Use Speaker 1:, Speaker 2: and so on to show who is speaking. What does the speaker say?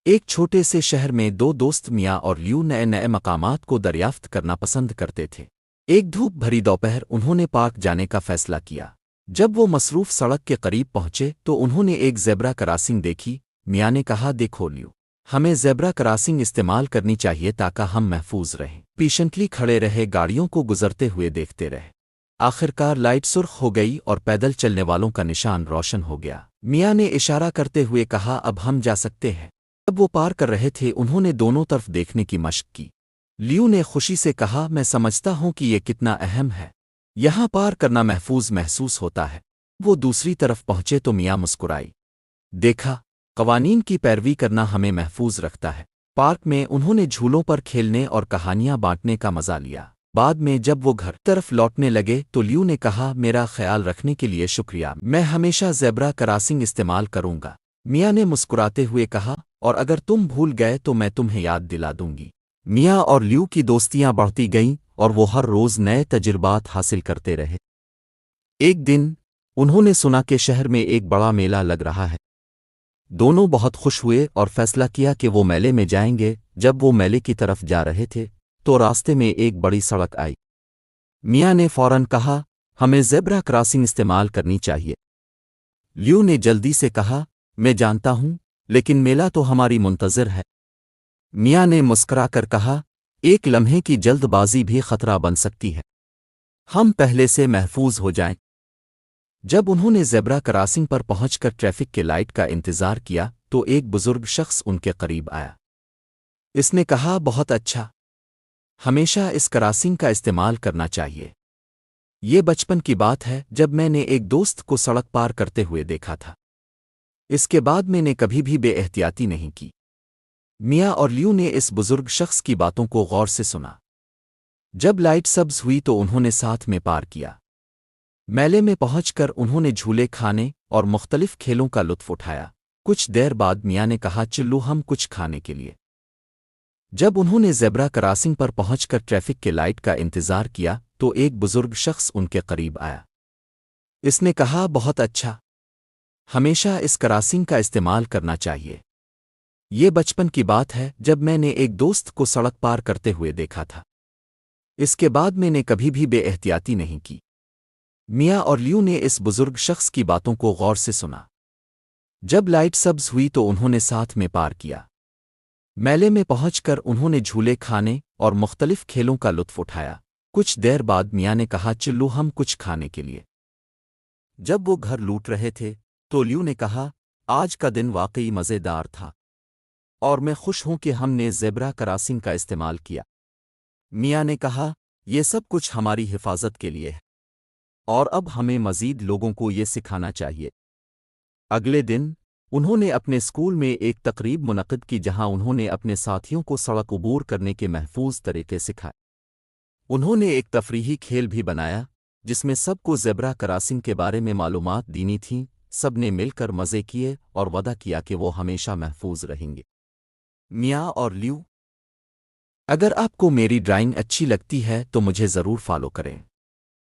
Speaker 1: ایک چھوٹے سے شہر میں دو دوست میاں اور لیو نئے نئے مقامات کو دریافت کرنا پسند کرتے تھے۔ ایک دھوپ بھری دوپہر انہوں نے پارک جانے کا فیصلہ کیا۔ جب وہ مصروف سڑک کے قریب پہنچے تو انہوں نے ایک زیبرا کراسنگ دیکھی۔ میاں نے کہا، دیکھو لیو، ہمیں زیبرا کراسنگ استعمال کرنی چاہیے تاکہ ہم محفوظ رہیں۔ پیشنٹلی کھڑے رہے، گاڑیوں کو گزرتے ہوئے دیکھتے رہے۔ آخرکار لائٹ سرخ ہو گئی اور پیدل چلنے والوں کا نشان روشن ہو گیا۔ میاں نے اشارہ کرتے ہوئے کہا، اب ہم جا سکتے ہیں۔ جب وہ پار کر رہے تھے انہوں نے دونوں طرف دیکھنے کی مشق کی۔ لیو نے خوشی سے کہا، میں سمجھتا ہوں کہ یہ کتنا اہم ہے، یہاں پار کرنا محفوظ محسوس ہوتا ہے۔ وہ دوسری طرف پہنچے تو میاں مسکرائی۔ دیکھا، قوانین کی پیروی کرنا ہمیں محفوظ رکھتا ہے۔ پارک میں انہوں نے جھولوں پر کھیلنے اور کہانیاں بانٹنے کا مزہ لیا۔ بعد میں جب وہ گھر طرف لوٹنے لگے تو لیو نے کہا، میرا خیال رکھنے کے لیے شکریہ، میں ہمیشہ زیبرا کراسنگ استعمال کروں گا۔ میاں نے مسکراتے ہوئے کہا، اور اگر تم بھول گئے تو میں تمہیں یاد دلا دوں گی۔ میاں اور لیو کی دوستیاں بڑھتی گئیں اور وہ ہر روز نئے تجربات حاصل کرتے رہے۔ ایک دن انہوں نے سنا کہ شہر میں ایک بڑا میلہ لگ رہا ہے۔ دونوں بہت خوش ہوئے اور فیصلہ کیا کہ وہ میلے میں جائیں گے۔ جب وہ میلے کی طرف جا رہے تھے تو راستے میں ایک بڑی سڑک آئی۔ میاں نے فوراً کہا، ہمیں زیبرا کراسنگ استعمال کرنی چاہیے۔ لیو نے جلدی سے کہا، میں جانتا ہوں، لیکن میلہ تو ہماری منتظر ہے۔ میاں نے مسکرا کر کہا، ایک لمحے کی جلد بازی بھی خطرہ بن سکتی ہے، ہم پہلے سے محفوظ ہو جائیں۔ جب انہوں نے زیبرا کراسنگ پر پہنچ کر ٹریفک کے لائٹ کا انتظار کیا تو ایک بزرگ شخص ان کے قریب آیا۔ اس نے کہا، بہت اچھا، ہمیشہ اس کراسنگ کا استعمال کرنا چاہیے۔ یہ بچپن کی بات ہے جب میں نے ایک دوست کو سڑک پار کرتے ہوئے دیکھا تھا۔ اس کے بعد میں نے کبھی بھی بے احتیاطی نہیں کی۔ میاں اور لیو نے اس بزرگ شخص کی باتوں کو غور سے سنا۔ جب لائٹ سبز ہوئی تو انہوں نے ساتھ میں پار کیا۔ میلے میں پہنچ کر انہوں نے جھولے کھانے اور مختلف کھیلوں کا لطف اٹھایا۔ کچھ دیر بعد میاں نے کہا، چلو ہم کچھ کھانے کے لیے۔ جب انہوں نے زیبرا کراسنگ پر پہنچ کر ٹریفک کے لائٹ کا انتظار کیا تو ایک بزرگ شخص ان کے قریب آیا۔ اس نے کہا، بہت اچھا، ہمیشہ اس کراسنگ کا استعمال کرنا چاہیے۔ یہ بچپن کی بات ہے جب میں نے ایک دوست کو سڑک پار کرتے ہوئے دیکھا تھا۔ اس کے بعد میں نے کبھی بھی بے احتیاطی نہیں کی۔ میاں اور لیو نے اس بزرگ شخص کی باتوں کو غور سے سنا۔ جب لائٹ سبز ہوئی تو انہوں نے ساتھ میں پار کیا۔ میلے میں پہنچ کر انہوں نے جھولے کھانے اور مختلف کھیلوں کا لطف اٹھایا۔ کچھ دیر بعد میاں نے کہا، چلو ہم کچھ کھانے کے لیے۔ جب وہ گھر لوٹ رہے تھے تو لیو نے کہا، آج کا دن واقعی مزیدار تھا اور میں خوش ہوں کہ ہم نے زیبرا کراسنگ کا استعمال کیا۔ میاں نے کہا، یہ سب کچھ ہماری حفاظت کے لیے ہے اور اب ہمیں مزید لوگوں کو یہ سکھانا چاہیے۔ اگلے دن انہوں نے اپنے اسکول میں ایک تقریب منعقد کی جہاں انہوں نے اپنے ساتھیوں کو سڑک عبور کرنے کے محفوظ طریقے سکھائے۔ انہوں نے ایک تفریحی کھیل بھی بنایا جس میں سب کو زیبرا کراسنگ کے بارے میں معلومات دینی تھیں۔ سب نے مل کر مزے کیے اور وعدہ کیا کہ وہ ہمیشہ محفوظ رہیں گے۔ میاں اور لیو، اگر آپ کو میری ڈرائنگ اچھی لگتی ہے تو مجھے ضرور فالو کریں۔